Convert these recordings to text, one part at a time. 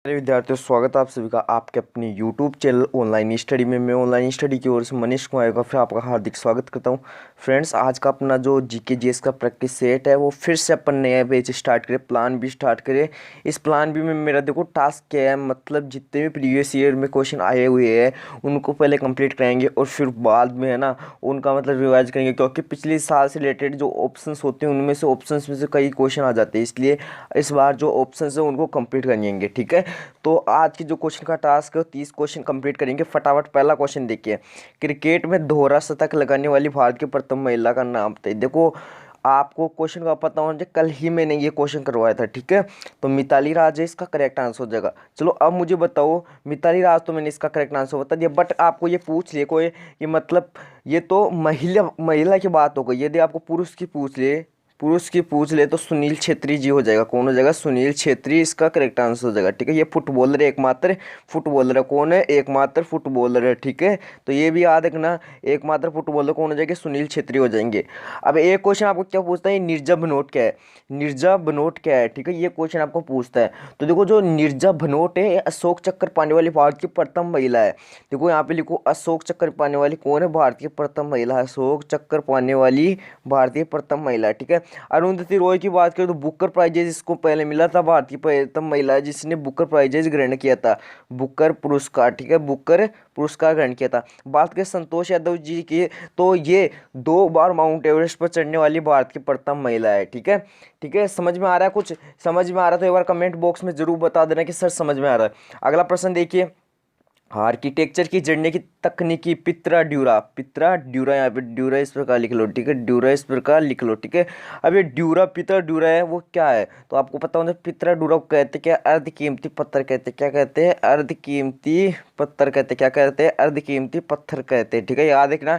अरे विद्यार्थियों, स्वागत है आप सभी का आपके अपने YouTube चैनल ऑनलाइन स्टडी में। मैं ऑनलाइन स्टडी की ओर से मनीष कुमार का फिर आपका हार्दिक स्वागत करता हूं। फ्रेंड्स, आज का अपना जो जीके जीएस का प्रैक्टिस सेट है वो फिर से अपन नया पेज स्टार्ट करें, प्लान भी स्टार्ट करें। इस प्लान भी में मेरा देखो टास्क क्या है, मतलब जितने भी प्रीवियस ईयर में क्वेश्चन आए हुए हैं उनको पहले कंप्लीट कराएंगे और फिर बाद में है ना उनका मतलब रिवाइज करेंगे, क्योंकि पिछले साल से रिलेटेड जो ऑप्शंस होते हैं उनमें से ऑप्शंस में से कई क्वेश्चन आ जाते हैं, इसलिए इस बार जो ऑप्शंस है उनको कंप्लीट करेंगे। ठीक है, तो आज की जो क्वेश्चन का टास्क है 30 क्वेश्चन कंप्लीट करेंगे फटाफट। पहला क्वेश्चन देखिए, क्रिकेट में दोहरा शतक लगाने वाली भारत की प्रथम महिला का नाम बताइए। देखो, आपको क्वेश्चन का पता होना चाहिए, कल ही मैंने ये क्वेश्चन करवाया था। ठीक है, तो मिताली राज है इसका करेक्ट आंसर हो जाएगा। चलो अब मुझे बताओ, मिताली राज तो मैंने इसका करेक्ट आंसर बता दिया, बट आपको ये पूछ ले कोई कि मतलब ये तो महिला महिला की बात हो गई, यदि आपको पुरुष की पूछ ले तो सुनील छेत्री जी हो जाएगा। कौन हो जाएगा? सुनील छेत्री इसका करेक्ट आंसर हो जाएगा। ठीक है, ये फुटबॉलर है, एकमात्र फुटबॉलर है। कौन है? एकमात्र फुटबॉलर है। ठीक है, तो ये भी याद रखना, एकमात्र फुटबॉलर कौन हो जाएंगे? सुनील छेत्री हो जाएंगे। अब एक क्वेश्चन आपको क्या पूछता है, नीरजा भनोट क्या है? नीरजा भनोट क्या है? ठीक है, ये क्वेश्चन आपको पूछता है। तो देखो, जो नीरजा भनोट है अशोक चक्कर पाने वाली भारत की प्रथम महिला है। देखो यहाँ पे लिखो, अशोक चक्कर पाने वाली कौन है? भारत की प्रथम महिला है, अशोक चक्कर पाने वाली भारतीय प्रथम महिला है। ठीक है, अरुंधति रॉय की बात करें तो बुकर प्राइजेज इसको पहले मिला था, भारतीय प्रथम महिला है जिसने बुकर प्राइजेज ग्रहण किया था, बुकर पुरस्कार। ठीक है, बुकर पुरस्कार ग्रहण किया था। बात करें संतोष यादव जी की, तो ये 2 बार माउंट एवरेस्ट पर चढ़ने वाली भारत की प्रथम महिला है। ठीक है, ठीक है, समझ में आ रहा है? कुछ समझ में आ रहा है तो एक बार कमेंट बॉक्स में जरूर बता देना कि सर समझ में आ रहा है। अगला प्रश्न देखिए, आर्किटेक्चर की जड़ने की तकनीकी पित्रा ड्यूरा यहाँ पे ड्यूरा इस प्रकार लिख लो। ठीक है, ड्यूरा इस प्रकार लिख लो। ठीक है, अब ये ड्यूरा पित्रा ड्यूरा है वो क्या है, तो आपको पता होना, पित्रा ड्यूरा को कहते हैं क्या? अर्ध कीमती पत्थर कहते हैं। क्या कहते हैं? अर्ध कीमती पत्थर कहते हैं। क्या कहते हैं? अर्ध कीमती पत्थर कहते हैं। ठीक है, याद रखना,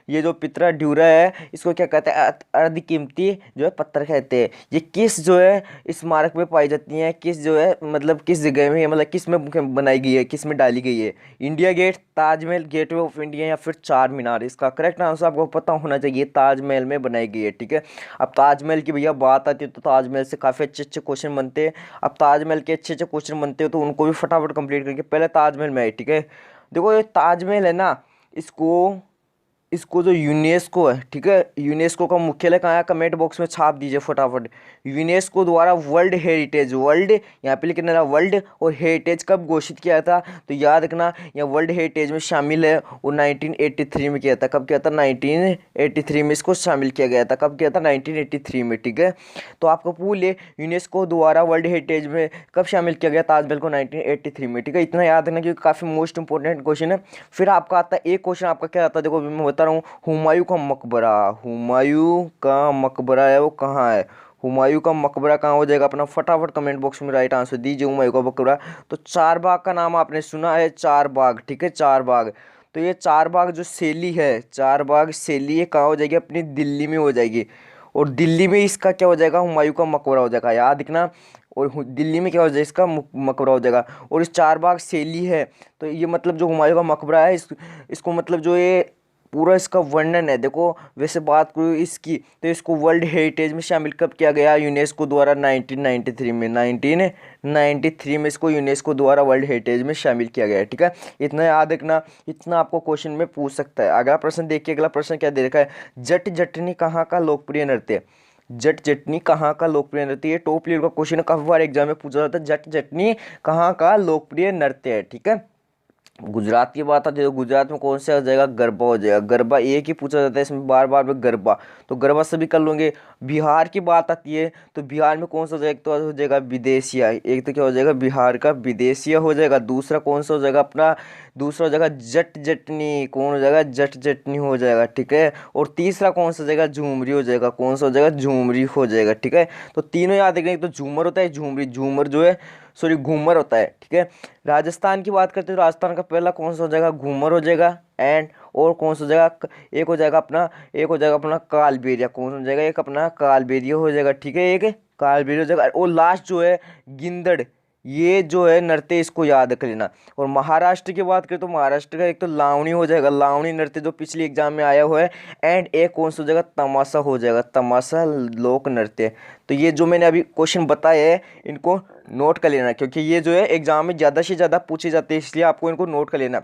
ये जो पित्रा ड्यूरा है इसको क्या कहते हैं? अर्ध कीमती जो है पत्थर कहते हैं। ये किस जो है स्मारक में पाई जाती हैं, किस जो है मतलब किस जगह में, मतलब किस में बनाई गई है, किस में डाली गई है? India gate, Taj Mahal, gateway of India या फिर चार मीनार? इसका करेक्ट आंसर आपको पता होना चाहिए, ताजमहल में बनाई गई है। ठीक है, अब ताजमहल की भैया बात आती है तो ताजमहल से काफ़ी अच्छे अच्छे क्वेश्चन बनते हैं। अब ताजमहल के अच्छे अच्छे क्वेश्चन बनते हो तो उनको भी फटाफट कंप्लीट करके पहले ताजमहल में आए। ठीक है, देखो ये ताजमहल है ना, इसको इसको जो यूनेस्को है, ठीक है, यूनेस्को का मुख्यालय कहाँ है? कमेंट बॉक्स में छाप दीजिए फटाफट। यूनेस्को द्वारा वर्ल्ड हेरिटेज, वर्ल्ड यहाँ पे लिखना है वर्ल्ड, और हेरिटेज कब घोषित किया था? तो याद रखना, यहाँ वर्ल्ड हेरिटेज में शामिल है वो 1983 में किया था। कब किया था? 1983 में इसको शामिल किया गया था। कब किया था? 1983 में। ठीक है, तो आपको पूछ ले, यूनेस्को द्वारा वर्ल्ड हेरिटेज में कब शामिल किया गया ताजमहल को? 1983 में। ठीक है, इतना याद रखना क्योंकि काफ़ी मोस्ट इंपॉर्टेंट क्वेश्चन है। फिर आपका आता है एक क्वेश्चन, आपका क्या आता है? देखो मैं बता रहा हूँ, हुमायूं का मकबरा, हुमायूं का मकबरा है वो कहाँ है? हुमायूं का मकबरा कहाँ हो जाएगा अपना? फटाफट कमेंट बॉक्स में राइट आंसर दीजिए, हुमायूं का मकबरा। तो चार बाग का नाम आपने सुना है? चार बाग। ठीक है, चार बाग, तो ये चार बाग जो शैली है, चार बाग शैली, ये कहाँ हो जाएगी? अपनी दिल्ली में हो जाएगी, और दिल्ली में इसका क्या हो जाएगा? हुमायूं का मकबरा हो जाएगा, याद रखना। और दिल्ली में क्या हो जाएगा? इसका मकबरा हो जाएगा। और इस चार बाग शैली है, तो ये मतलब जो हुमायूं का मकबरा है इसको मतलब जो ये पूरा इसका वर्णन है। देखो वैसे बात करूँ इसकी तो इसको वर्ल्ड हेरिटेज में शामिल कब किया गया? यूनेस्को द्वारा 1993 में, 1993 में इसको यूनेस्को द्वारा वर्ल्ड हेरिटेज में शामिल किया गया है। ठीक है, इतना याद रखना, इतना आपको क्वेश्चन में पूछ सकता है। अगला प्रश्न देखिए, अगला प्रश्न क्या दे रखा है, जट जटनी कहाँ का लोकप्रिय नृत्य है? जट जटनी कहाँ का लोकप्रिय नृत्य? ये टॉप लेवल का क्वेश्चन है, काफी बार एग्जाम में पूछा जाता है, जट जटनी कहाँ का लोकप्रिय नृत्य है। ठीक है, गुजरात की बात आती है तो गुजरात में कौन सा हो जाएगा? गरबा हो जाएगा। गरबा एक ही पूछा जाता है इसमें बार बार में, गरबा, तो गरबा सभी कर लोगे। बिहार की बात आती है तो बिहार में कौन सा हो जाएगा? तो हो जाएगा विदेशिया, एक तो क्या हो जाएगा? बिहार का विदेशिया हो जाएगा। दूसरा कौन सा हो जाएगा अपना? दूसरा हो जाएगा जट जटनी, कौन हो जाएगा? जट जटनी हो जाएगा। ठीक है, और तीसरा कौन सा हो जाएगा? झूमरी हो जाएगा। कौन सा हो जाएगा? झूमरी हो जाएगा। ठीक है, तो तीनों याद रखेंगे, तो झूमर होता है, झूमरी, झूमर जो है सॉरी घूमर होता है। ठीक है, राजस्थान की बात करते हैं तो राजस्थान का पहला कौन सा हो जाएगा? घूमर हो जाएगा। एंड और कौन सा हो जाएगा? एक हो जाएगा अपना कालबेलिया। कौन सा हो जाएगा? एक अपना कालबेलिया हो जाएगा। ठीक है, एक कालबेलिया हो जाएगा। और लास्ट जो है गिंदड़, ये जो है नृत्य, इसको याद कर लेना। और महाराष्ट्र की बात करें तो महाराष्ट्र का एक तो लावणी हो जाएगा, लावणी नृत्य जो पिछले एग्जाम में आया हुआ है। एंड एक कौन सा हो जाएगा, तमाशा हो जाएगा, तमाशा लोक नृत्य। तो ये जो मैंने अभी क्वेश्चन बताए हैं इनको नोट कर लेना, क्योंकि ये जो है एग्जाम में ज़्यादा से ज़्यादा पूछे जाते हैं, इसलिए आपको इनको नोट कर लेना।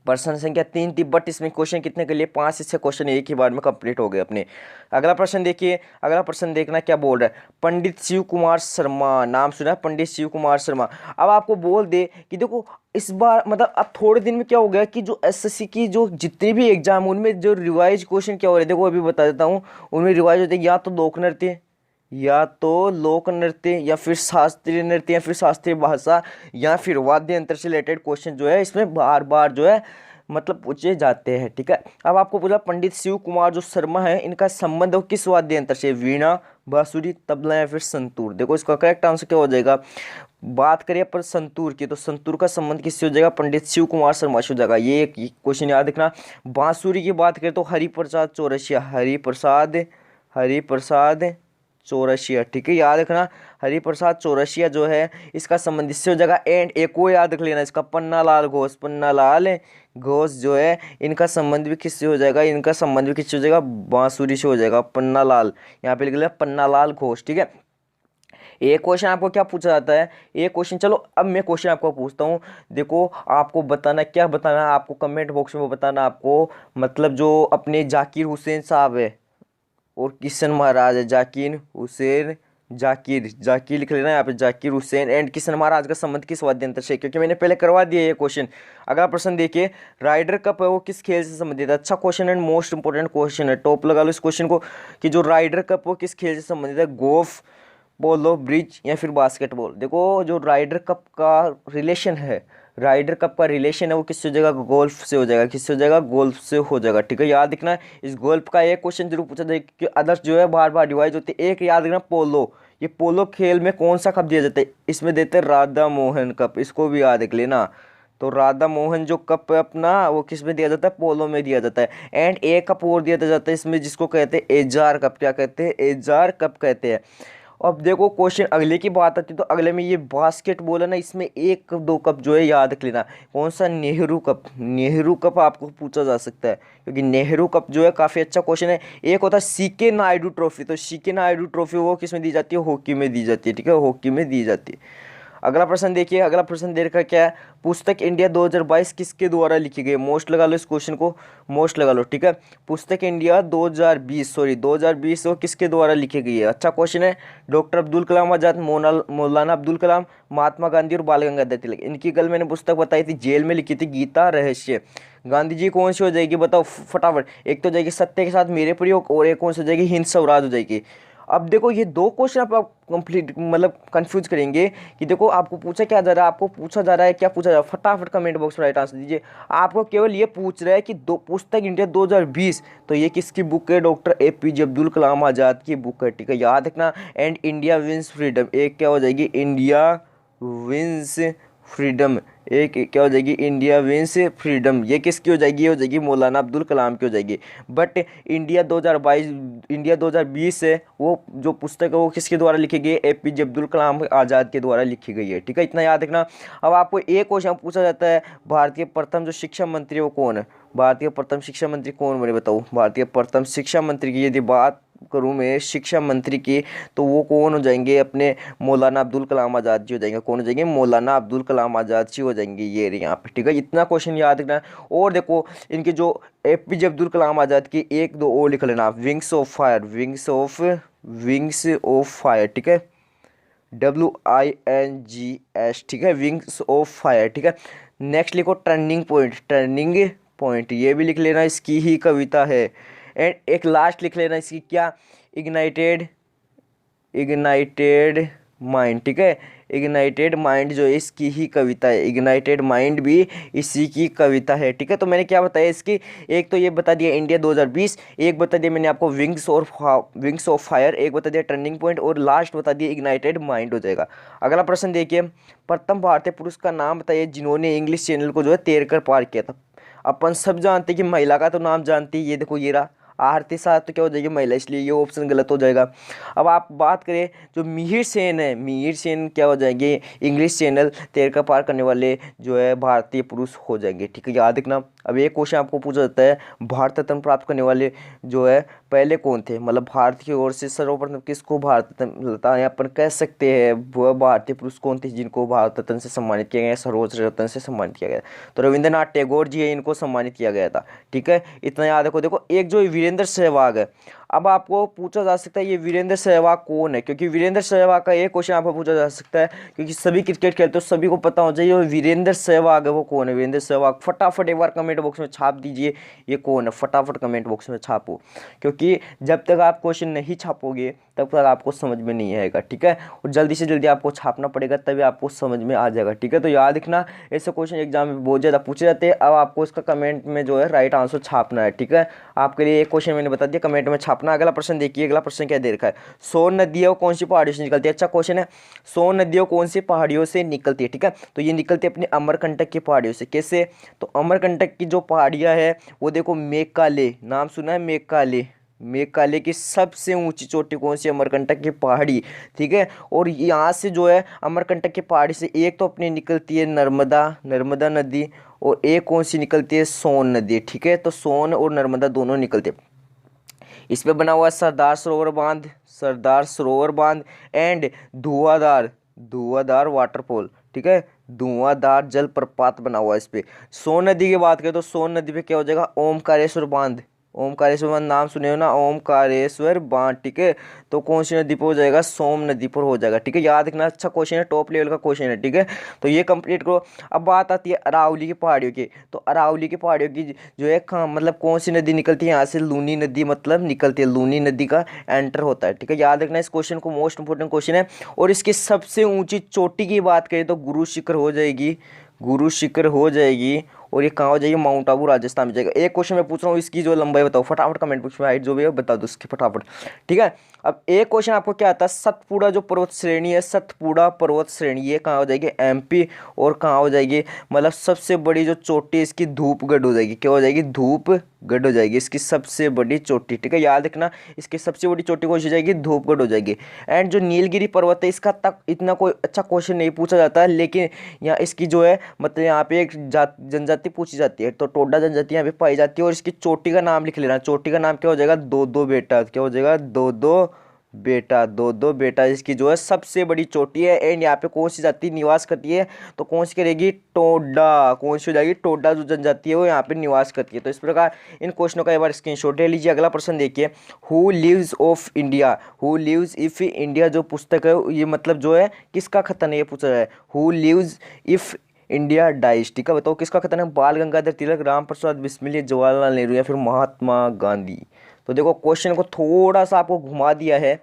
प्रश्न संख्या 3 थी, बट इसमें क्वेश्चन कितने के लिए 5 से 6 क्वेश्चन एक ही बार में कंप्लीट हो गए अपने। अगला प्रश्न देखिए, अगला प्रश्न देखना क्या बोल रहा है। पंडित शिव कुमार शर्मा, नाम सुना है पंडित शिव कुमार शर्मा। अब आपको बोल दे कि देखो इस बार मतलब अब थोड़े दिन में क्या हो गया कि जो एसएससी की जो जितने भी एग्जाम उनमें जो रिवाइज क्वेश्चन क्या हो रहे हैं, देखो अभी बता देता हूँ। उनमें रिवाइज होते हैं या तो लोक नृत्य, या तो लोक नृत्य, या फिर शास्त्रीय नृत्य, या फिर शास्त्रीय भाषा, या फिर वाद्य यंत्र से रिलेटेड क्वेश्चन जो है इसमें बार बार जो है मतलब पूछे जाते हैं। ठीक है, अब आपको बोला पंडित शिव कुमार जो शर्मा है इनका संबंध हो किस वाद्य यंत्र से, वीणा, बांसुरी, तबला या फिर संतूर। देखो इसका करेक्ट आंसर क्या हो जाएगा। बात करिए पर संतूर की, तो संतूर का संबंध किससे हो जाएगा, पंडित शिव कुमार शर्मा से हो जाएगा। ये क्वेश्चन याद रखना। बांसुरी की बात करें तो हरिप्रसाद चौरसिया, हरिप्रसाद चौरसिया। ठीक है, याद रखना हरिप्रसाद चौरसिया जो है इसका संबंध इससे हो जाएगा। एंड एक और याद रख लेना इसका, पन्नालाल घोष, पन्नालाल घोष जो है इनका संबंध भी किससे हो जाएगा, इनका संबंध भी किससे हो जाएगा, बांसुरी से हो जाएगा। पन्नालाल, यहाँ पे लिख लिया पन्नालाल घोष। ठीक है, एक क्वेश्चन आपको क्या पूछा जाता है, एक क्वेश्चन, चलो अब मैं क्वेश्चन आपको पूछता हूँ। देखो आपको बताना, क्या बताना है आपको, कमेंट बॉक्स में बताना आपको। मतलब जो अपने जाकिर हुसैन साहब है और किशन महाराज है, जाकिर हुसैन, जाकिर लिख लेना यहाँ पे, जाकिर हुसैन एंड किशन महाराज का संबंध किस वाद्य यंत्र से, क्योंकि मैंने पहले करवा दिया ये क्वेश्चन। अगला प्रश्न देखिए, राइडर कप है वो किस खेल से संबंधित है। अच्छा question and most important question है, टॉप लगा लो इस क्वेश्चन को कि जो राइडर कप वो किस खेल से संबंधित है, गोल्फ, पोलो, ब्रिज या फिर बास्केटबॉल। देखो जो राइडर कप का रिलेशन है, राइडर कप का रिलेशन है वो किससे हो जाएगा, गोल्फ से हो जाएगा। किससे हो जाएगा, गोल्फ से हो जाएगा। ठीक है, याद रखना इस गोल्फ का एक क्वेश्चन जरूर पूछा जाएगा कि अदर्स जो है बार बार डिवाइड होते हैं। एक याद रखना पोलो, ये पोलो खेल में कौन सा कप दिया जाता है, इसमें देते हैं राधा मोहन कप, इसको भी याद रख लेना। तो राधा मोहन जो कप है अपना वो किस में दिया जाता है, पोलो में दिया जाता है। एंड एक कप और दिया जाता है इसमें जिसको कहते हैं एजार कप। क्या कहते हैं, एजार कप कहते हैं। अब देखो क्वेश्चन अगले की बात आती है तो अगले में ये बास्केटबॉल है ना, इसमें एक कप दो कप जो है याद रख लेना। कौन सा, नेहरू कप, नेहरू कप आपको पूछा जा सकता है, क्योंकि नेहरू कप जो है काफ़ी अच्छा क्वेश्चन है। एक होता है सीके नायडू ट्रॉफी, तो सीके नायडू ट्रॉफी वो किस में दी जाती है, हॉकी में दी जाती है। ठीक है, हॉकी में दी जाती है। अगला प्रश्न देखिए, अगला प्रश्न देख का क्या है, पुस्तक इंडिया 2022 किसके द्वारा लिखी गई। मोस्ट लगा लो इस क्वेश्चन को, मोस्ट लगा लो। ठीक है, पुस्तक इंडिया 2020 वो किसके द्वारा लिखी गई है। अच्छा क्वेश्चन है, डॉक्टर अब्दुल कलाम आजाद, मौलाना अब्दुल कलाम, महात्मा गांधी और बाल गंगाधर तिलक। इनकी कल मैंने पुस्तक बताई थी, जेल में लिखी थी, गीता रहस्य। गांधी जी कौन सी हो जाएगी बताओ फटाफट। एक तो जाएगी सत्य के साथ मेरे प्रयोग, और एक कौन सी हो जाएगी, हिंद स्वराज हो जाएगी। अब देखो ये दो क्वेश्चन आप कंप्लीट मतलब कंफ्यूज करेंगे कि देखो आपको पूछा क्या जा रहा है, आपको पूछा जा रहा है क्या पूछा जा रहा है, फटाफट कमेंट बॉक्स में राइट आंसर दीजिए। आपको केवल ये पूछ रहा है कि दो पुस्तक इंडिया 2020, तो ये किसकी बुक है, डॉक्टर एपीजे अब्दुल कलाम आज़ाद की बुक है। ठीक है, याद रखना। एंड इंडिया विंस फ्रीडम, एक क्या हो जाएगी, इंडिया विंस फ्रीडम, एक क्या हो जाएगी, इंडिया विंस फ्रीडम। ये किसकी हो जाएगी, ये हो जाएगी मौलाना अब्दुल कलाम की हो जाएगी। बट इंडिया 2020 है वो जो पुस्तक है वो किसके द्वारा लिखी गई है, एपीजे अब्दुल कलाम आज़ाद के द्वारा लिखी गई है। ठीक है, इतना याद रखना। अब आपको एक क्वेश्चन पूछा जाता है, भारतीय प्रथम जो शिक्षा मंत्री वो कौन है, भारतीय प्रथम शिक्षा मंत्री कौन बने बताओ। भारतीय प्रथम शिक्षा मंत्री की यदि बात करूँ मैं, शिक्षा मंत्री की, तो वो कौन हो जाएंगे, अपने मौलाना अब्दुल कलाम आज़ाद जी हो जाएंगे। कौन हो जाएंगे, मौलाना अब्दुल कलाम आज़ाद जी हो जाएंगे ये यहाँ पे। ठीक है, इतना क्वेश्चन याद रखना। और देखो इनके जो एपीजे अब्दुल कलाम आज़ाद की एक दो और लिख लेना, wings of fire, wings of fire. ठीक है, WINGS। ठीक है, विंग्स ऑफ फायर। ठीक है, नेक्स्ट लिखो टर्निंग पॉइंट, ये भी लिख लेना, इसकी ही कविता है। एंड एक लास्ट लिख लेना इसकी क्या, इग्नाइटेड माइंड। ठीक है, इग्नाइटेड माइंड जो है इसकी ही कविता है, इग्नाइटेड माइंड भी इसी की कविता है। ठीक है, तो मैंने क्या बताया इसकी, एक तो ये बता दिया इंडिया 2020, एक बता दिया मैंने आपको विंग्स ऑफ फायर, एक बता दिया टर्निंग पॉइंट, और लास्ट बता दिया इग्नाइटेड माइंड हो जाएगा। अगला प्रश्न देखिए, प्रथम भारतीय पुरुष का नाम बताइए जिन्होंने इंग्लिश चैनल को जो है तैर कर पार किया था। अपन सब जानते हैं कि महिला का तो नाम जानते हैं, ये देखो ये रहा, आरती शाह तो क्या हो जाएगी, महिला, इसलिए ये ऑप्शन गलत हो जाएगा। अब आप बात करें जो मिहिर सेन है, मिहिर सेन क्या हो जाएंगे, इंग्लिश चैनल तैर का पार करने वाले जो है भारतीय पुरुष हो जाएंगे, ठीक है, याद रखना। अब एक क्वेश्चन आपको पूछा जाता है, भारत रत्न प्राप्त करने वाले जो है पहले कौन थे, मतलब भारत की ओर से सर्वप्रथम किसको भारत रत्न मिलता है, अपन कह सकते हैं वह भारतीय पुरुष कौन थे जिनको भारत रत्न से सम्मानित किया गया, सर्वोच्च रत्न से सम्मानित किया गया। तो रविंद्रनाथ टैगोर जी है, इनको सम्मानित किया गया था, ठीक है, इतना याद रखो। देखो एक जो वीरेंद्र सहवाग है, अब आपको पूछा जा सकता है ये वीरेंद्र सहवाग कौन है, क्योंकि वीरेंद्र सहवाग का एक क्वेश्चन आपको पूछा जा सकता है, क्योंकि सभी क्रिकेट खेलते हो, सभी को पता होना चाहिए वीरेंद्र सहवाग है वो कौन है। वीरेंद्र सहवाग फटाफट एक बार कमेंट बॉक्स में छाप दीजिए ये कौन है, फटाफट कमेंट बॉक्स में छापो, क्योंकि जब तक आप क्वेश्चन नहीं छापोगे तब तक आपको समझ में नहीं आएगा, ठीक है, और जल्दी से जल्दी आपको छापना पड़ेगा तभी आपको समझ में आ जाएगा, ठीक है। तो याद रखना ऐसे क्वेश्चन एग्जाम में बहुत ज़्यादा पूछे जाते हैं। अब आपको इसका कमेंट में जो है राइट आंसर छापना है, ठीक है। आपके लिए एक क्वेश्चन मैंने बता दिया, कमेंट में छापना। अगला प्रश्न देखिए, अगला प्रश्न क्या दे रखा है, सोन नदियाँ कौन सी पहाड़ियों से निकलती है, अच्छा क्वेश्चन है, सोन नदियाँ कौन सी पहाड़ियों से निकलती है, ठीक है, तो ये निकलती है अपने अमरकंटक की पहाड़ियों से। कैसे, तो अमरकंटक की जो पहाड़ियाँ है वो देखो, मेकाले, नाम सुना है मेकाले, मेघालय की सबसे ऊंची चोटी कौन सी, अमरकंटक की पहाड़ी, ठीक है। और यहाँ से जो है अमरकंटक की पहाड़ी से एक तो अपनी निकलती है नर्मदा, नर्मदा नदी, और एक कौन सी निकलती है, सोन नदी, ठीक है। तो सोन और नर्मदा दोनों निकलते हैं। इस पे बना हुआ है सरदार सरोवर बांध, सरदार सरोवर बांध एंड धुआंधार, धुआंधार वाटरफॉल, ठीक है, धुआंधार जलप्रपात बना हुआ है इस पे। सोन नदी की बात करें तो सोन नदी पे क्या हो जाएगा, ओमकारेश्वर बांध, ओमकारेश्वर बांध नाम सुने हो ना, ओमकारेश्वर बांध, ठीक है। तो कौन सी नदी पर हो जाएगा, सोम नदी पर हो जाएगा, ठीक है, याद रखना, अच्छा क्वेश्चन है, टॉप लेवल का क्वेश्चन है, ठीक है। तो ये कंप्लीट करो। अब बात आती है अरावली की पहाड़ियों की, तो अरावली की पहाड़ियों की जो है मतलब कौन सी नदी निकलती है यहाँ से, लूनी नदी मतलब निकलती है, लूनी नदी का एंटर होता है, ठीक है, याद रखना इस क्वेश्चन को, मोस्ट इंपोर्टेंट क्वेश्चन है। और इसकी सबसे ऊंची चोटी की बात करें तो गुरु शिखर हो जाएगी, गुरु शिखर हो जाएगी, और ये कहाँ हो जाएगी, माउंट आबू राजस्थान में जाएगा। एक क्वेश्चन मैं पूछ रहा हूँ, इसकी जो लंबाई बताओ, फटाफट कमेंट बॉक्स में हाइट जो भी है बता दो उसकी फटाफट, ठीक है। अब एक क्वेश्चन आपको क्या आता है, सतपुड़ा जो पर्वत श्रेणी है, सतपुड़ा पर्वत श्रेणी, ये कहाँ हो जाएगी, एमपी, और कहाँ हो जाएगी, मतलब सबसे बड़ी जो चोटी इसकी धूपगढ़ हो जाएगी, क्या हो जाएगी, धूपगढ़ हो जाएगी इसकी सबसे बड़ी चोटी, ठीक है, याद रखना इसकी सबसे बड़ी चोटी कौन सी हो जाएगी, धूपगढ़ हो जाएगी। एंड जो नीलगिरी पर्वत है इसका तक इतना कोई अच्छा क्वेश्चन नहीं पूछा जाता है, लेकिन यहाँ इसकी जो है मतलब यहाँ पे एक जनजाति पूछी जाती है, तो टोडा जनजाति यहाँ पे पाई जाती है, और इसकी चोटी का नाम लिख लेना, चोटी का नाम क्या हो जाएगा, दो दो बेटा, क्या हो जाएगा, दो दो बेटा, दो दो बेटा, इसकी जो है सबसे बड़ी चोटी है। एंड यहाँ पे कौन सी जाति निवास करती है, तो कौन सी करेगी, टोडा, कौन सी हो जाएगी, टोडा जो जनजाति है वो यहाँ पे निवास करती है। तो इस प्रकार इन क्वेश्चनों का एक बार स्क्रीनशॉट ले लीजिए। अगला प्रश्न देखिए, who lives of India, who lives if India जो पुस्तक है ये मतलब जो है किसका कथन है, ये पूछा है, who lives if India dies, ठीक है, बताओ किसका कथन है, बाल गंगाधर तिलक, राम प्रसाद बिस्मिल, जवाहरलाल नेहरू, या फिर महात्मा गांधी। तो देखो क्वेश्चन को थोड़ा सा आपको घुमा दिया है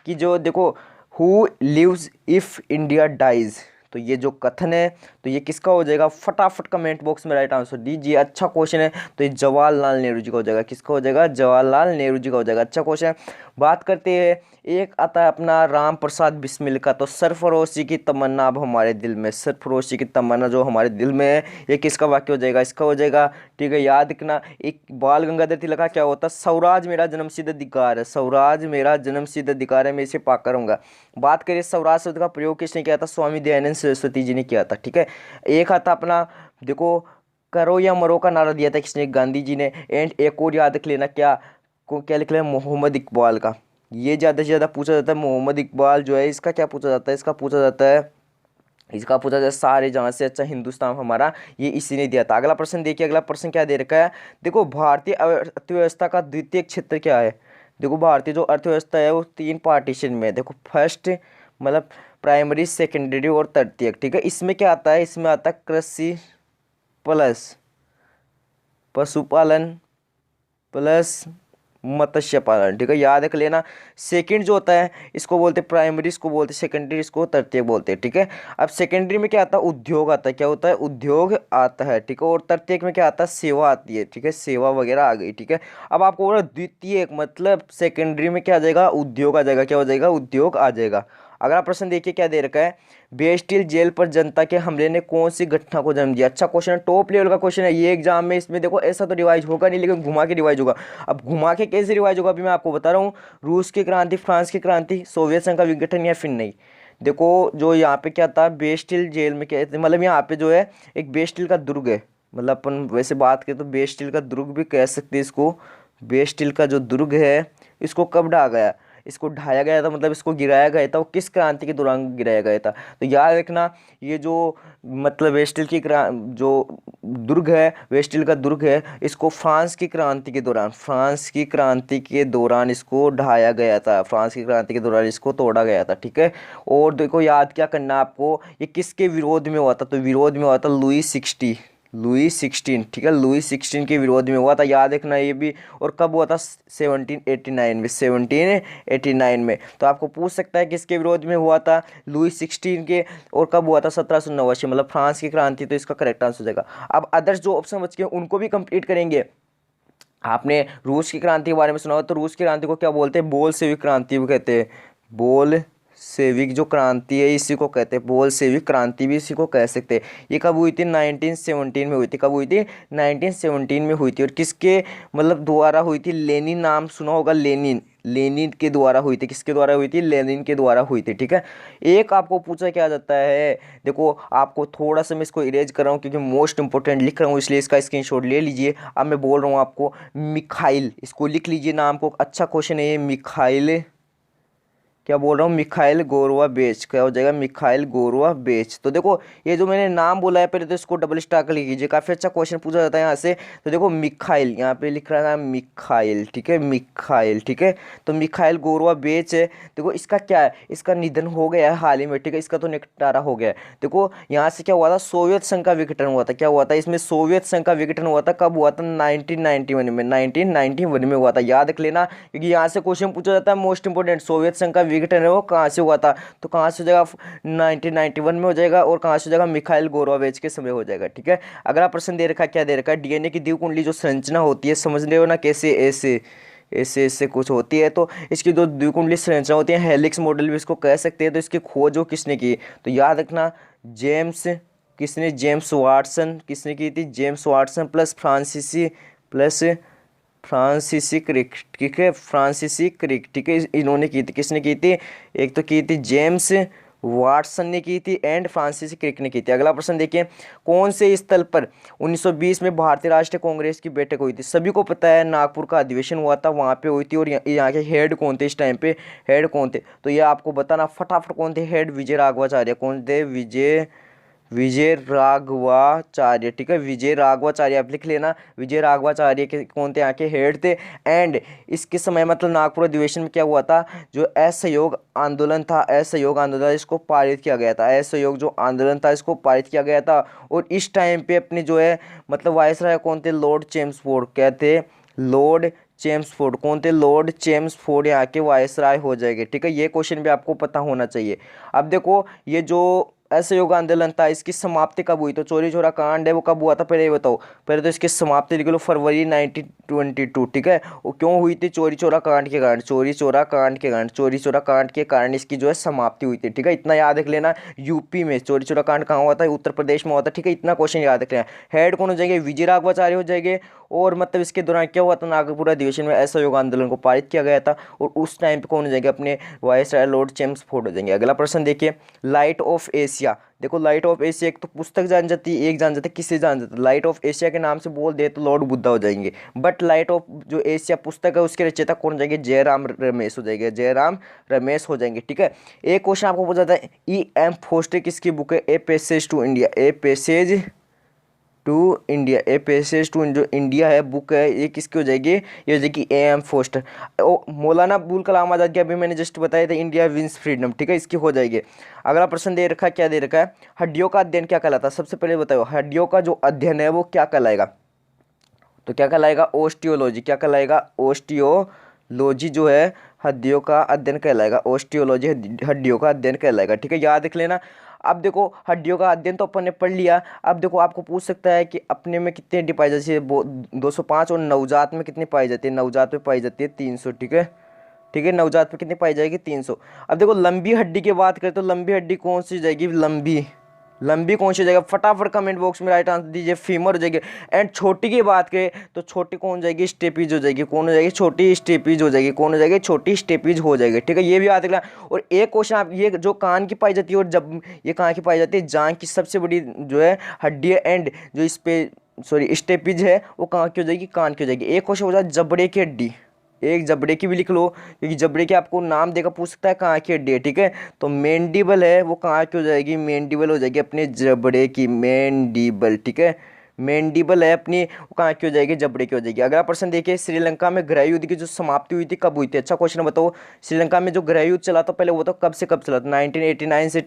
कि जो देखो who lives if India dies, तो ये जो कथन है तो ये किसका हो जाएगा, फटाफट कमेंट बॉक्स में राइट आंसर दीजिए। अच्छा क्वेश्चन है, तो ये जवाहरलाल नेहरू जी का हो जाएगा, किसका हो जाएगा, जवाहरलाल नेहरू जी का हो जाएगा, अच्छा क्वेश्चन है। बात करते हैं, एक आता है अपना राम प्रसाद बिस्मिल का, तो सरफरोशी की तमन्ना अब हमारे दिल में, सरफरोशी की तमन्ना जो हमारे दिल में है, ये किसका वाक्य हो जाएगा, इसका हो जाएगा, ठीक है, याद रखना। एक बाल गंगाधर तिलक का क्या होता है, स्वराज मेरा जन्मसिद्ध अधिकार है, स्वराज मेरा जन्मसिद्ध अधिकार है, मैं इसे पाकर रहूंगा। बात करिए स्वराज शब्द का प्रयोग किसने किया था, स्वामी दयानंद सरस्वती जी ने किया था, ठीक है। एक आता अपना देखो, करो या मरो का नारा दिया था किसने, गांधी जी ने। एंड एक और याद रख लेना, क्या लिख लेना, मोहम्मद इकबाल का, ये ज़्यादा से ज़्यादा पूछा जाता है, मोहम्मद इकबाल जो है इसका क्या पूछा जाता है, इसका पूछा जाता है सारे जहाँ से अच्छा हिंदुस्तान हमारा, ये इसी ने दिया था। अगला प्रश्न देखिए, अगला प्रश्न क्या दे रखा है, देखो भारतीय अर्थव्यवस्था का द्वितीय क्षेत्र क्या है। देखो भारतीय जो अर्थव्यवस्था है वो 3 पार्टीशन में है, देखो फर्स्ट मतलब प्राइमरी, सेकेंडरी और तृतीयक, ठीक है। इसमें क्या आता है, इसमें आता है कृषि प्लस पशुपालन प्लस मत्स्य पालन, ठीक है, याद रख लेना। सेकंड जो होता है इसको बोलते हैं प्राइमरी, इसको बोलते हैं सेकेंडरी, इसको तृतीयक बोलते हैं, ठीक है। अब सेकेंडरी में क्या आता है, उद्योग आता है, क्या होता है, उद्योग आता है, ठीक है। और तृतीयक में क्या आता है, सेवा आती है, ठीक है, सेवा वगैरह आ गई, ठीक है। अब आपको बोला द्वितीयक मतलब सेकेंडरी में क्या आ जाएगा, उद्योग आ जाएगा, क्या हो जाएगा, उद्योग आ जाएगा। अगला प्रश्न देखिए क्या दे रखा है, बेस्टिल जेल पर जनता के हमले ने कौन सी घटना को जन्म दिया। अच्छा क्वेश्चन है, टॉप लेवल का क्वेश्चन है ये एग्जाम में। इसमें देखो ऐसा तो रिवाइज होगा नहीं, लेकिन घुमा के रिवाइज होगा। अब घुमा के कैसे रिवाइज होगा अभी मैं आपको बता रहा हूँ। रूस की क्रांति, फ्रांस की क्रांति, सोवियत संघ का विघटन या फिर नहीं। देखो जो यहाँ पे क्या था, बेस्टिल जेल में क्या, मतलब यहाँ पे जो है एक बेस्टिल का दुर्ग है, मतलब अपन वैसे बात करें तो बेस्टिल का दुर्ग भी कह सकते हैं इसको। बेस्टिल का जो दुर्ग है इसको कब ढाया गया, इसको ढाया गया था, मतलब इसको गिराया गया था, वो किस क्रांति के दौरान गिराया गया था। तो याद रखना ये जो मतलब वेस्टिल की जो दुर्ग है, वेस्टिल का दुर्ग है, इसको फ्रांस की क्रांति के दौरान, फ्रांस की क्रांति के दौरान इसको ढाया गया था, फ्रांस की क्रांति के दौरान इसको तोड़ा गया था, ठीक है। और देखो याद क्या करना आपको, ये किसके विरोध में हुआ था, तो विरोध में हुआ था लुई 16, ठीक है, लुई 16 के विरोध में हुआ था, याद रखना ये भी। और कब हुआ था, 1789 में। तो आपको पूछ सकता है किसके विरोध में हुआ था, लुई 16 के। और कब हुआ था, 1789, मतलब फ्रांस की क्रांति। तो इसका करेक्ट आंसर हो जाएगा। अब अदर्स जो ऑप्शन बच गए उनको भी कंप्लीट करेंगे। आपने रूस की क्रांति के बारे में सुना हो, तो रूस की क्रांति को क्या बोलते हैं, बोल्शेविक क्रांति भी कहते हैं। बोल्शेविक जो क्रांति है इसी को कहते हैं, बोल्शेविक क्रांति भी इसी को कह सकते हैं। ये कब हुई थी, 1917 में हुई थी। कब हुई थी, 1917 में हुई थी। और किसके मतलब द्वारा हुई थी, लेनिन, नाम सुना होगा, लेनिन, लेनिन के द्वारा हुई थी। किसके द्वारा हुई थी, लेनिन के द्वारा हुई थी, ठीक है। एक आपको पूछा क्या जाता है, देखो आपको थोड़ा सा मैं इसको इरेज कर रहा हूँ क्योंकि मोस्ट इंपॉर्टेंट लिख रहा हूँ, इसलिए इसका स्क्रीनशॉट ले लीजिए। अब मैं बोल रहा हूँ आपको मिखाइल, इसको लिख लीजिए नाम को, अच्छा क्वेश्चन है ये। मिखाइल, क्या बोल रहा हूँ, मिखाइल गोर्बाचेव, क्या हो जाएगा, मिखाइल गोर्बाचेव। तो देखो ये जो मैंने नाम बोला है पहले तो इसको डबल स्टार कर लीजिए, काफ़ी अच्छा क्वेश्चन पूछा जाता है यहाँ से। तो देखो मिखाइल, यहाँ पे लिख रहा है मिखाइल, ठीक है, मिखाइल, ठीक है। तो मिखाइल गोर्बाचेव है। देखो इसका क्या है, इसका निधन हो गया है हाल ही में, ठीक है, इसका तो निपटारा हो गया है। देखो यहाँ से क्या हुआ था, सोवियत संघ का विघटन हुआ था। क्या हुआ था इसमें, सोवियत संघ का विघटन हुआ था। कब हुआ था, 1991 में, 1991 में हुआ था, याद रख लेना क्योंकि यहाँ से क्वेश्चन पूछा जाता है मोस्ट इंपोर्टेंट। सोवियत संघ का विघटन है वो कहाँ से हुआ था, तो कहाँ से हो जाएगा, 1991 में हो जाएगा। और कहाँ से हो जाएगा, मिखाइल गोर्बाचेव के समय हो जाएगा, ठीक है। अगला प्रश्न दे रखा है, क्या दे रखा है, डीएनए की द्विकुंडली जो संरचना होती है, समझ रहे हो ना, कैसे ऐसे ऐसे ऐसे कुछ होती है। तो इसकी जो द्विकुंडली संरचना होती है, हेलिक्स मॉडल भी इसको कह सकते हैं। तो इसकी खोज वो किसने की, तो याद रखना जेम्स, किसने, जेम्स वाटसन, किसने की थी, जेम्स वाटसन प्लस फ्रांसीसी क्रिक, ठीक है, फ्रांसीसी क्रिक, ठीक है, इन्होंने की थी। किसने की थी, एक तो की थी जेम्स वाटसन ने की थी एंड फ्रांसीसी क्रिक ने की थी। अगला प्रश्न देखिए, कौन से स्थल पर 1920 में भारतीय राष्ट्रीय कांग्रेस की बैठक हुई थी। सभी को पता है नागपुर का अधिवेशन हुआ था, वहाँ पे हुई थी। और यहाँ के हेड कौन थे इस टाइम पे, हेड कौन थे, तो ये आपको बताना फटाफट कौन थे हेड, विजय राघवाचार्य। कौन थे, विजय राघवाचार्य, ठीक है, विजय राघवाचार्य आप लिख लेना। विजय राघवाचार्य के कौन थे, यहाँ के हेड थे। एंड इसके समय मतलब नागपुर अधिवेशन में क्या हुआ था, जो असहयोग आंदोलन था, असहयोग आंदोलन इसको पारित किया गया था, असहयोग जो आंदोलन था इसको पारित किया गया था। और इस टाइम पे अपने जो है मतलब वायसराय कौन थे, लॉर्ड चेम्सफोर्ड, क्या थे, लॉर्ड चेम्सफोर्ड। कौन थे, लॉर्ड चेम्सफोर्ड यहाँ के वायसराय हो जाएंगे, ठीक है। ये क्वेश्चन भी आपको पता होना चाहिए। अब देखो ये जो असहयोग आंदोलन था इसकी समाप्ति कब हुई, तो चोरी चोरा कांड है वो कब हुआ था, पहले ये बताओ। पहले तो इसकी समाप्ति लिख लो, फरवरी 1922, ठीक है। वो क्यों हुई थी, चोरी चोरा कांड के कारण, चोरी चोरा कांड के कारण, चोरी चोरा कांड के कारण इसकी जो है समाप्ति हुई थी, ठीक है। इतना याद रख लेना। यूपी में चोरी चोरा कांड कहाँ हुआ था, उत्तर प्रदेश में हुआ था, ठीक है। इतना क्वेश्चन याद रख लेना। हेड कौन हो जाएंगे, विजय राघवाचार्य हो जाएंगे। और मतलब इसके दौरान क्या हुआ था, नागपुर अधिवेशन में असहयोग आंदोलन को पारित किया गया था। और उस टाइम पे कौन हो जाएंगे, अपने वायसराय लॉर्ड चेम्सफोर्ड हो जाएंगे। अगला प्रश्न देखिए, लाइट ऑफ एशिया। देखो लाइट ऑफ एशिया एक तो पुस्तक जान जाती है, एक जान जाते किससे जान जाते, लाइट ऑफ एशिया के नाम से बोल दे तो लॉर्ड बुद्धा हो जाएंगे। बट लाइट ऑफ जो एशिया पुस्तक है उसके रचयिता कौन हो जाएंगे, जयराम रमेश हो जाएंगे, जयराम रमेश हो जाएंगे, ठीक है। एक क्वेश्चन आपको पूछा जाता है, E.M. फोस्टर किसकी बुक है, a passage to India, a passage to India, a passage to जो इंडिया है बुक है, ये किसकी हो जाएगी, ये हो जाएगी A.M. फोस्टर। मौलाना अब्दुल कलाम आज़ाद की अभी मैंने जस्ट बताया था, इंडिया विंस फ्रीडम, ठीक है, इसकी हो जाएगी। अगला प्रश्न दे रखा है, क्या दे रखा है, हड्डियों का अध्ययन क्या कहलाता है। सबसे पहले बताओ हड्डियों का जो अध्ययन है वो क्या कहलाएगा, तो क्या कहलाएगा, ओस्टियोलॉजी। क्या कहलाएगा, ओस्टियोलॉजी जो है हड्डियों का अध्ययन कहलाएगा, ओस्टियोलॉजी हड्डियों का अध्ययन कहलाएगा, ठीक है, याद रख लेना। अब देखो हड्डियों का अध्ययन तो अपन ने पढ़ लिया। अब देखो आपको पूछ सकता है कि अपने में कितनी हड्डी पाई जाती है, 205, और नवजात में कितनी पाई जाती है, नवजात में पाई जाती है 300, ठीक है, ठीक है। नवजात पे कितनी पाई जाएगी 300। अब देखो लंबी हड्डी की बात करें तो लंबी हड्डी कौन सी हो जाएगी, लंबी लंबी कौन सी हो जाएगा, फटाफट कमेंट बॉक्स में राइट आंसर दीजिए, फीमर हो जाएगी। एंड छोटी की बात करें तो छोटी कौन हो जाएगी, स्टेपीज हो जाएगी। कौन हो जाएगी, छोटी स्टेपीज हो जाएगी। कौन हो जाएगी, छोटी स्टेपीज हो जाएगी। ठीक है, ये भी याद रखना। और एक क्वेश्चन आप, ये जो कान की पाई जाती है, और जब ये कहाँ की पाई जाती है, जांघ की सबसे बड़ी जो है हड्डी है, एंड जो इस पे सॉरी स्टेपीज है वो कहाँ की हो जाएगी, कान की हो जाएगी। एक क्वेश्चन हो जाए जबड़े की हड्डी, एक जबड़े की भी लिख लो, क्योंकि जबड़े के आपको नाम देकर पूछ सकता है कहाँ की हड्डी है। ठीक है, तो मेंडिबल है वो कहाँ की हो जाएगी, मेंडिबल हो जाएगी अपने जबड़े की, मेंडिबल। ठीक है, मेंडिबल है अपनी, वो कहाँ की हो जाएगी, जबड़े की हो जाएगी। अगला प्रश्न देखिए, श्रीलंका में गृह युद्ध की जो समाप्ति हुई थी कब हुई थी। अच्छा क्वेश्चन बताओ, श्रीलंका में जो गृह युद्ध चला था पहले, वो तो कब से कब चला था, 1989 से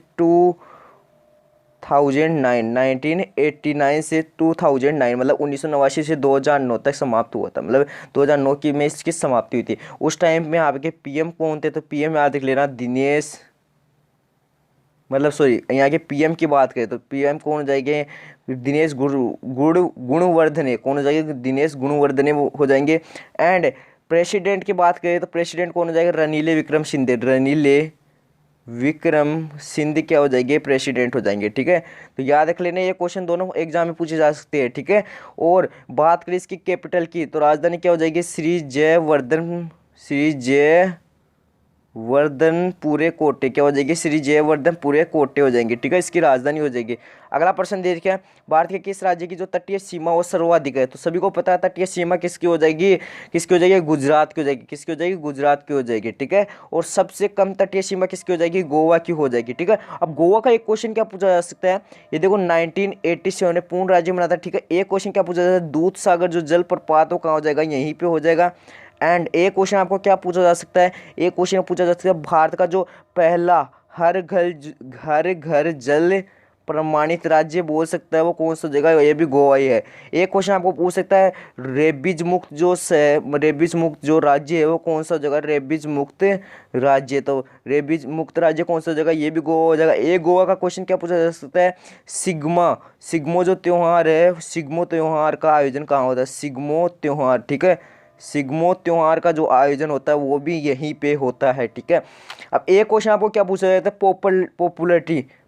2009, 1989 से 2009, मतलब 1989 से 2009 तक समाप्त हुआ था। मतलब 2009 की में इसकी समाप्ति हुई थी। उस टाइम में आपके पीएम कौन थे, तो पीएम याद रख लेना दिनेश, मतलब सॉरी यहाँ के पीएम की बात करें तो पीएम कौन हो जाएंगे, दिनेश गुणवर्धने। कौन हो जाएंगे, दिनेश गुणवर्धने हो जाएंगे। एंड प्रेसिडेंट की बात करें तो प्रेसिडेंट कौन हो जाएगा, रनीले विक्रम सिंधे, रनीले विक्रम सिंध क्या हो जाएंगे, प्रेसिडेंट हो जाएंगे। ठीक है, तो याद रख लेना, ये क्वेश्चन दोनों एग्जाम में पूछे जा सकते हैं। ठीक है, और बात करें इसकी कैपिटल की तो राजधानी क्या हो जाएगी, श्री जयवर्धन, श्री जयवर्धन पूरे कोटे क्या हो जाएगी, श्री जयवर्धन पूरे कोटे हो जाएंगे। ठीक है, इसकी राजधानी हो जाएगी। अगला प्रश्न देखिए, भारत के किस राज्य की जो तटीय सीमा वो सर्वाधिक है। तो सभी को पता है तटीय सीमा किसकी हो जाएगी, किसकी हो जाएगी, गुजरात की हो जाएगी। किसकी हो जाएगी, गुजरात की हो जाएगी। ठीक है, और सबसे कम तटीय सीमा किसकी हो जाएगी, गोवा की हो जाएगी। ठीक है, अब गोवा का एक क्वेश्चन क्या पूछा जा सकता है, ये देखो 1987 में पूर्ण राज्य बना था। ठीक है, एक क्वेश्चन क्या पूछा जाता है, दूध सागर जो जल प्रपात हो कहाँ हो जाएगा, यहीं पे हो जाएगा। एंड एक क्वेश्चन आपको क्या पूछा जा सकता है, एक क्वेश्चन पूछा जा सकता है भारत का जो पहला हर घर जल प्रमाणित राज्य बोल सकता है वो कौन सा जगह है, ये भी गोवा ही है। एक क्वेश्चन आपको पूछ सकता है रेबीज मुक्त जो राज्य है वो कौन सा जगह, रेबीज मुक्त राज्य, तो रेबीज मुक्त राज्य कौन सा जगह, ये भी गोवा हो जाएगा। एक गोवा का क्वेश्चन क्या पूछा जा सकता है, सिग्मो जो त्यौहार है, सिग्मो त्यौहार का आयोजन कहाँ होता है, सिग्मो त्यौहार। ठीक है, सिग्मो त्योहार का जो आयोजन होता है वो भी यहीं पे होता है। ठीक है, अब एक क्वेश्चन आपको क्या पूछा जाता है,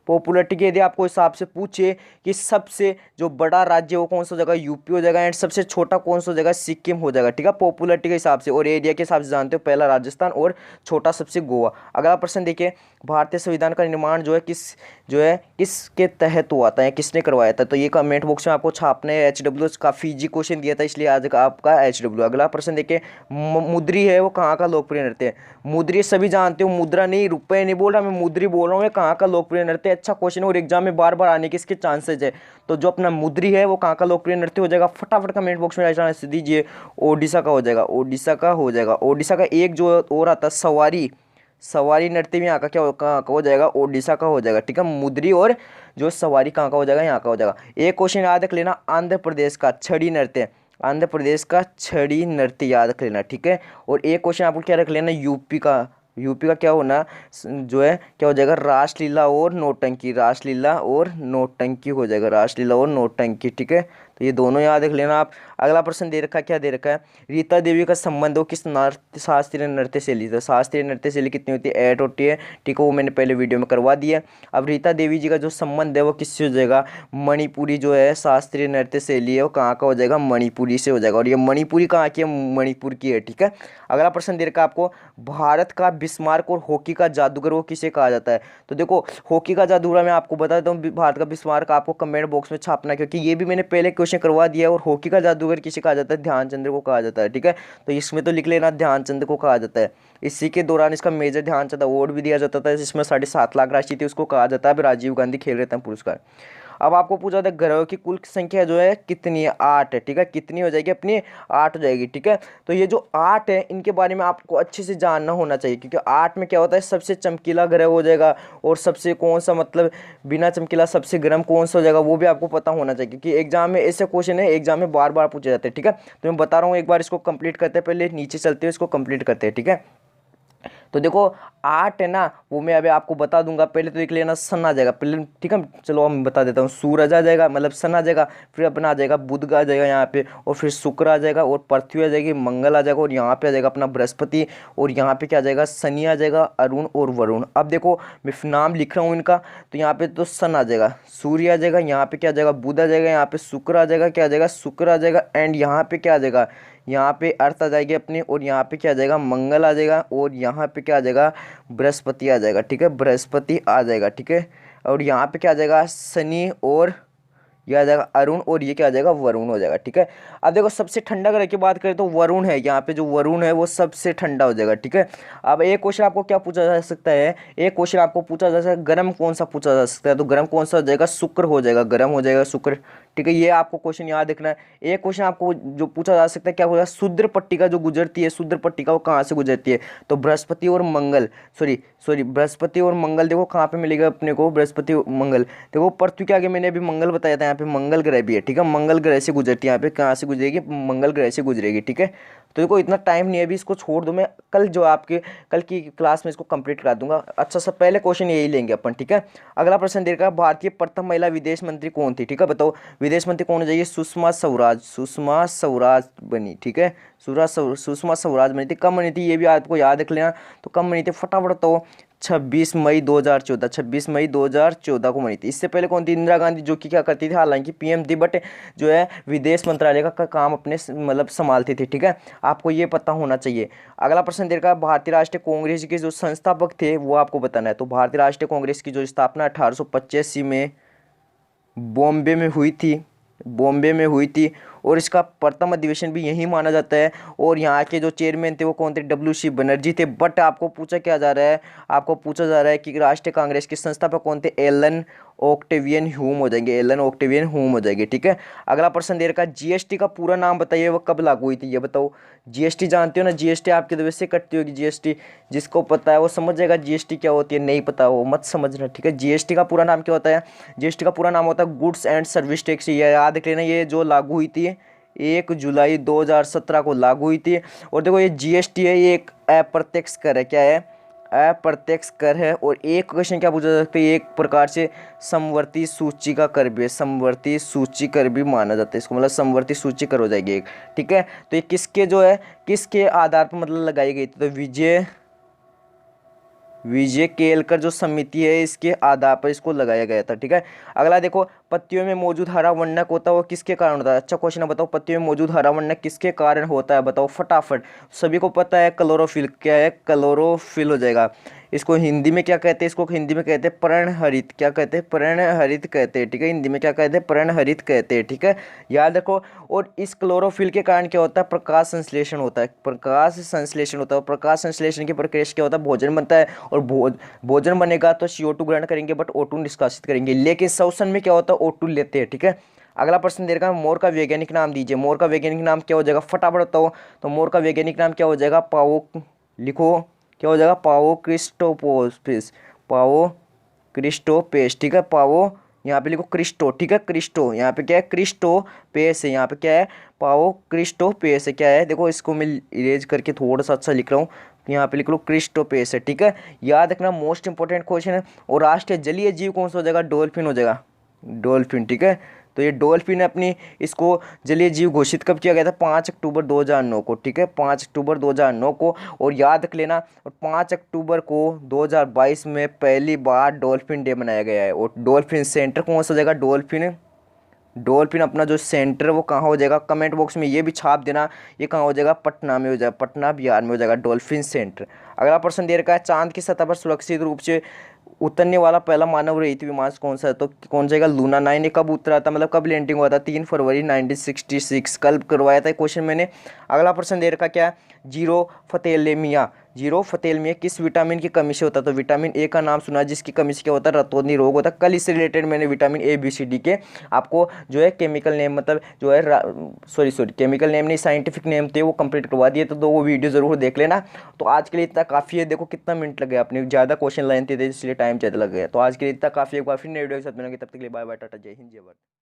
पॉपुलरिटी के यदि आपको हिसाब से पूछे कि सबसे जो बड़ा राज्य वो कौन सा जगह, यूपी हो जाएगा। एंड सबसे छोटा कौन सा जगह, सिक्किम हो जाएगा। ठीक है, पॉपुलरिटी के हिसाब से और एरिया के हिसाब से जानते हो, पहला राजस्थान और छोटा सबसे गोवा। अगला प्रश्न देखिए, भारतीय संविधान का निर्माण जो है किसके तहत हुआ था या किसने करवाया था। तो ये कमेंट बॉक्स में आपको छापना है। HW काफी इजी क्वेश्चन दिया था, इसलिए आज का आपका HW। अगला प्रश्न देखिए, मुद्री है वो कहाँ का लोकप्रिय नृत्य है। मुद्री सभी जानते हो, मुद्रा नहीं, रुपए नहीं बोल रहा मैं, मुद्री बोल रहा हूँ, कहाँ का लोकप्रिय नृत्य। अच्छा क्वेश्चन है और एग्जाम में बार बार आने के इसके चांसेस है। तो जो अपना मुद्री है वो कहाँ का लोकप्रिय नृत्य हो जाएगा, फटाफट कमेंट बॉक्स में राइट आंसर दीजिए, ओडिशा का हो जाएगा, ओडिशा का हो जाएगा। ओडिशा का एक जो और आता है सवारी नृत्य भी यहाँ का क्या कहाँ का हो जाएगा, ओडिशा का हो जाएगा। ठीक है, मुद्री और जो सवारी कहाँ का हो जाएगा, यहाँ का हो जाएगा। एक क्वेश्चन याद रख लेना, आंध्र प्रदेश का छड़ी नृत्य, आंध्र प्रदेश का छड़ी नृत्य याद रख लेना। ठीक है, और एक क्वेश्चन आपको क्या रख लेना, यूपी का क्या होना जो है क्या हो जाएगा, रासलीला और नौटंकी, रासलीला और नौटंकी हो जाएगा, रासलीला और नौटंकी। ठीक है, तो ये दोनों याद रख लेना आप। अगला प्रश्न दे रखा है, क्या दे रखा है, रीता देवी का संबंध वो किस शास्त्रीय नृत्य शैली से। शास्त्रीय नृत्य शैली कितनी होती है, 8 होती है। ठीक है, वो मैंने पहले वीडियो में करवा दिया। अब रीता देवी जी का जो संबंध है वो किससे हो जाएगा, मणिपुरी जो है शास्त्रीय नृत्य शैली है वो कहाँ का हो जाएगा, मणिपुरी से हो जाएगा। और ये मणिपुरी कहाँ की है, मणिपुर की है। ठीक है, अगला प्रश्न दे रखा है आपको, भारत का बिस्मार्क और हॉकी का जादूगर वो किसे कहा जाता है। तो देखो हॉकी का जादूगर मैं आपको बता देता हूँ, भारत का बिस्मार्क आपको कमेंट बॉक्स में छापना, क्योंकि ये भी मैंने पहले क्वेश्चन करवा दिया है। और हॉकी का जादूगर किसे कहा जाता है, ध्यानचंद्र को कहा जाता है। ठीक है, तो इसमें तो लिख लेना ध्यानचंद्र को कहा जाता है। इसी के दौरान इसका मेजर ध्यानचंद अवार्ड भी दिया जाता था, जिसमें 7.5 लाख राशि थी, उसको कहा जाता है राजीव गांधी खेल रत्न पुरस्कार। अब आपको पूछा था ग्रहों की कुल संख्या जो है कितनी है, 8 है। ठीक है, कितनी हो जाएगी अपनी, 8 हो जाएगी। ठीक है, तो ये जो 8 है इनके बारे में आपको अच्छे से जानना होना चाहिए, क्योंकि 8 में क्या होता है, सबसे चमकीला ग्रह हो जाएगा और सबसे कौन सा मतलब बिना चमकीला सबसे गर्म कौन सा हो जाएगा वो भी आपको पता होना चाहिए, क्योंकि एग्जाम में ऐसे क्वेश्चन है, एग्जाम में बार बार पूछे जाते हैं। ठीक है, तो मैं बता रहा हूँ, एक बार इसको कंप्लीट करते हैं, पहले नीचे चलते हैं, इसको कंप्लीट करते हैं। ठीक है, तो देखो 8 है ना, वो मैं अभी आपको बता दूंगा। पहले तो देख लेना सन आ जाएगा पहले, ठीक है। चलो हम बता देता हूँ, सूरज आ जाएगा मतलब सन आ जाएगा, फिर अपना आ जाएगा बुध आ जाएगा यहाँ पे, और फिर शुक्र आ जाएगा, और पृथ्वी आ जाएगी, मंगल आ जाएगा, और यहाँ पे आ जाएगा अपना बृहस्पति, और यहाँ पे क्या आ जाएगा, शनि आ जाएगा, अरुण और वरुण। अब देखो मैं नाम लिख रहा हूँ इनका, तो यहाँ पे तो सन आ जाएगा, सूर्य आ जाएगा, यहाँ पे क्या आ जाएगा, बुध आ जाएगा, यहाँ पे शुक्र आ जाएगा, क्या आ जाएगा, शुक्र आ जाएगा, एंड यहाँ पे क्या आ जाएगा, यहाँ पे अर्थ आ जाएगी अपनी, और यहाँ पे क्या आ जाएगा, मंगल आ जाएगा, और यहाँ पे क्या आ जाएगा, बृहस्पति आ जाएगा, ठीक है, बृहस्पति आ जाएगा, ठीक है। और यहाँ पे क्या आ जाएगा, शनि, और ये आ जाएगा अरुण, और ये क्या आ जाएगा, वरुण हो जाएगा, ठीक है। अब देखो सबसे ठंडा ग्रह की बात करें तो वरुण है, यहाँ पे जो वरुण है वो सबसे ठंडा हो जाएगा, ठीक है। अब एक क्वेश्चन आपको क्या पूछा जा सकता है, एक क्वेश्चन आपको पूछा जा सकता है गर्म कौन सा पूछा जा सकता है, तो गर्म कौन सा हो जाएगा, शुक्र हो जाएगा, गर्म हो जाएगा शुक्र, ठीक है। ये आपको क्वेश्चन याद रखना है। एक क्वेश्चन आपको जो पूछा जा सकता है क्या होगा, शुद्र पट्टिका जो गुजरती है, शुद्र पट्टिका वो कहाँ से गुजरती है, तो बृहस्पति और मंगल, सॉरी बृहस्पति और मंगल, देखो कहाँ पे मिलेगा अपने को, बृहस्पति मंगल, देखो पृथ्वी के आगे मैंने अभी मंगल बताया था, यहाँ पे मंगल ग्रह भी है, ठीक है, मंगल ग्रह से गुजरती है, यहाँ पे कहाँ से गुजरेगी, मंगल ग्रह से गुजरेगी, ठीक है। तो देखो इतना टाइम नहीं है अभी, इसको छोड़ दो, मैं कल जो आपके कल की क्लास में इसको कंप्लीट करा दूंगा। अच्छा सा पहले क्वेश्चन यही लेंगे अपन, ठीक है। अगला प्रश्न देखा, भारतीय प्रथम महिला विदेश मंत्री कौन थी, ठीक है, बताओ विदेश मंत्री कौन हो जाएगी, सुषमा स्वराज, सुषमा स्वराज बनी, ठीक है, सुषमा स्वराज बनी थी। कब बनी थी ये भी आपको याद रख लेना, तो कब बनी थी फटाफट तो 26 मई 2014, 26 मई 2014 को बनी थी। इससे पहले कौन थी, इंदिरा गांधी, जो कि क्या करती थी, हालांकि पीएम थी, बट जो है विदेश मंत्रालय का काम अपने मतलब संभालती थी, ठीक है, आपको ये पता होना चाहिए। अगला प्रश्न दे रखा है, भारतीय राष्ट्रीय कांग्रेस के जो संस्थापक थे वो आपको बताना है। तो भारतीय राष्ट्रीय कांग्रेस की जो स्थापना 1885 में बॉम्बे में हुई थी, बॉम्बे में हुई थी, और इसका प्रथम अधिवेशन भी यही माना जाता है। और यहाँ के जो चेयरमैन थे वो कौन थे, WC बनर्जी थे। बट आपको पूछा क्या जा रहा है, आपको पूछा जा रहा है कि राष्ट्रीय कांग्रेस के संस्थापक कौन थे, एलन ऑक्टेवियन ह्यूम हो जाएंगे, एलन ऑक्टेवियन ह्यूम हो जाएंगे, ठीक है। अगला प्रश्न दे रखा है, GST का पूरा नाम बताइए, वो कब लागू हुई थी, ये बताओ। GST जानते हो ना, GST आपके तो वैसे कटती होगी GST, जिसको पता है वो समझ जाएगा GST क्या होती है, नहीं पता वो मत समझना, ठीक है। GST का पूरा नाम क्या होता है, GST का पूरा नाम होता है गुड्स एंड सर्विस टैक्स, ये याद रख लेना। ये जो लागू हुई थी 1 जुलाई 2017 को लागू हुई थी। और देखो ये GST है, ये एक अप्रत्यक्ष कर है, क्या है, अप्रत्यक्ष कर है। और एक क्वेश्चन क्या पूछा जा सकता है, एक प्रकार से समवर्ती सूची का कर भी है, समवर्ती सूची कर भी माना जाता है इसको, मतलब समवर्ती सूची कर हो जाएगी एक, ठीक है। तो ये किसके जो है, किसके आधार पर मतलब लगाई गई थी, तो विजय केलकर जो समिति है इसके आधार पर इसको लगाया गया था, ठीक है। अगला देखो, पत्तियों में मौजूद हरा वर्णक होता है वो किसके कारण होता है, अच्छा क्वेश्चन है, बताओ पत्तियों में मौजूद हरा वर्णक किसके कारण होता है, बताओ फटाफट। सभी को पता है क्लोरोफिल, क्या है, क्लोरोफिल हो जाएगा। इसको हिंदी में क्या कहते हैं, इसको हिंदी में कहते हैं पर्णहरित, क्या कहते हैं, पर्णहरित कहते हैं, ठीक है, हिंदी में क्या कहते हैं, पर्णहरित कहते हैं, ठीक है, याद रखो। और इस क्लोरोफिल के कारण क्या होता है, प्रकाश संश्लेषण होता है, प्रकाश संश्लेषण होता है। प्रकाश संश्लेषण की प्रक्रिया से क्या होता है, भोजन बनता है, और भोजन बनेगा तो CO2 ग्रहण करेंगे, बट O2 निष्कासित करेंगे। लेकिन श्वसन में क्या होता है, O2 लेते हैं, ठीक है। अगला प्रश्न दे रखा है, मोर का वैज्ञानिक नाम दीजिए, मोर का वैज्ञानिक नाम क्या हो जाएगा, फटाफट बताओ। तो मोर का वैज्ञानिक नाम क्या हो जाएगा, पाओ, लिखो क्या हो जाएगा, पाओ क्रिस्टोपोसिस, पाओ क्रिस्टोपेस, ठीक है, पाओ यहाँ पे लिखो क्रिस्टो, ठीक है, क्रिस्टो यहाँ पे क्या है, क्रिस्टोपेस है, यहाँ पे क्या है, पाओ क्रिस्टोपेस है, क्या है, देखो इसको मैं इरेज करके थोड़ा सा अच्छा लिख रहा हूँ, यहाँ पे लिख लो क्रिस्टोपेस है, ठीक है। याद रखना मोस्ट इंपॉर्टेंट क्वेश्चन है। और राष्ट्रीय जलीय जीव कौन सा हो जाएगा, डॉल्फिन हो जाएगा, डॉल्फिन, ठीक है। तो ये डॉल्फिन अपनी इसको जलीय जीव घोषित कब किया गया था, 5 अक्टूबर 2009 को, ठीक है, 5 अक्टूबर 2009 को। और याद रख लेना, और 5 अक्टूबर को 2022 में पहली बार डॉल्फिन डे मनाया गया है। और डॉल्फिन सेंटर कौन सा जगह, डॉल्फिन अपना जो सेंटर वो कहाँ हो जाएगा, कमेंट बॉक्स में ये भी छाप देना, ये कहाँ हो जाएगा, पटना में हो जाएगा, पटना बिहार में हो जाएगा डॉल्फिन सेंटर। अगला प्रश्न दे रखा है, चांद की सतह पर सुरक्षित रूप से उतरने वाला पहला मानव रहित विमान कौन सा है, तो कौन जाएगा, लूना 9। ये कब उतरा था, मतलब कब लैंडिंग हुआ था, 3 फरवरी 1966, कल करवाया था क्वेश्चन मैंने। अगला प्रश्न दे रखा क्या, जीरो फतेलमिया किस विटामिन की कमी से होता है, तो विटामिन ए का नाम सुना, जिसकी कमी से क्या होता है, रतौंधी रोग होता है। कल इससे रिलेटेड मैंने vitamin A B C D के आपको जो है केमिकल नेम, मतलब जो है सॉरी केमिकल नेम नहीं, साइंटिफिक नेम थे वो कंप्लीट करवा दिए, तो वो वीडियो जरूर देख लेना। तो आज के लिए इतना काफ़ी है, देखो कितना मिनट लग गया, अपने ज़्यादा क्वेश्चन लाइन थे इसलिए टाइम ज़्यादा लग गया। तो आज के लिए इतना काफ़ी है, एक बार फिर नए वीडियो के साथ मिलेंगे, तब तक के लिए बाय बाय, टाटा, जय हिंद, जय भारत।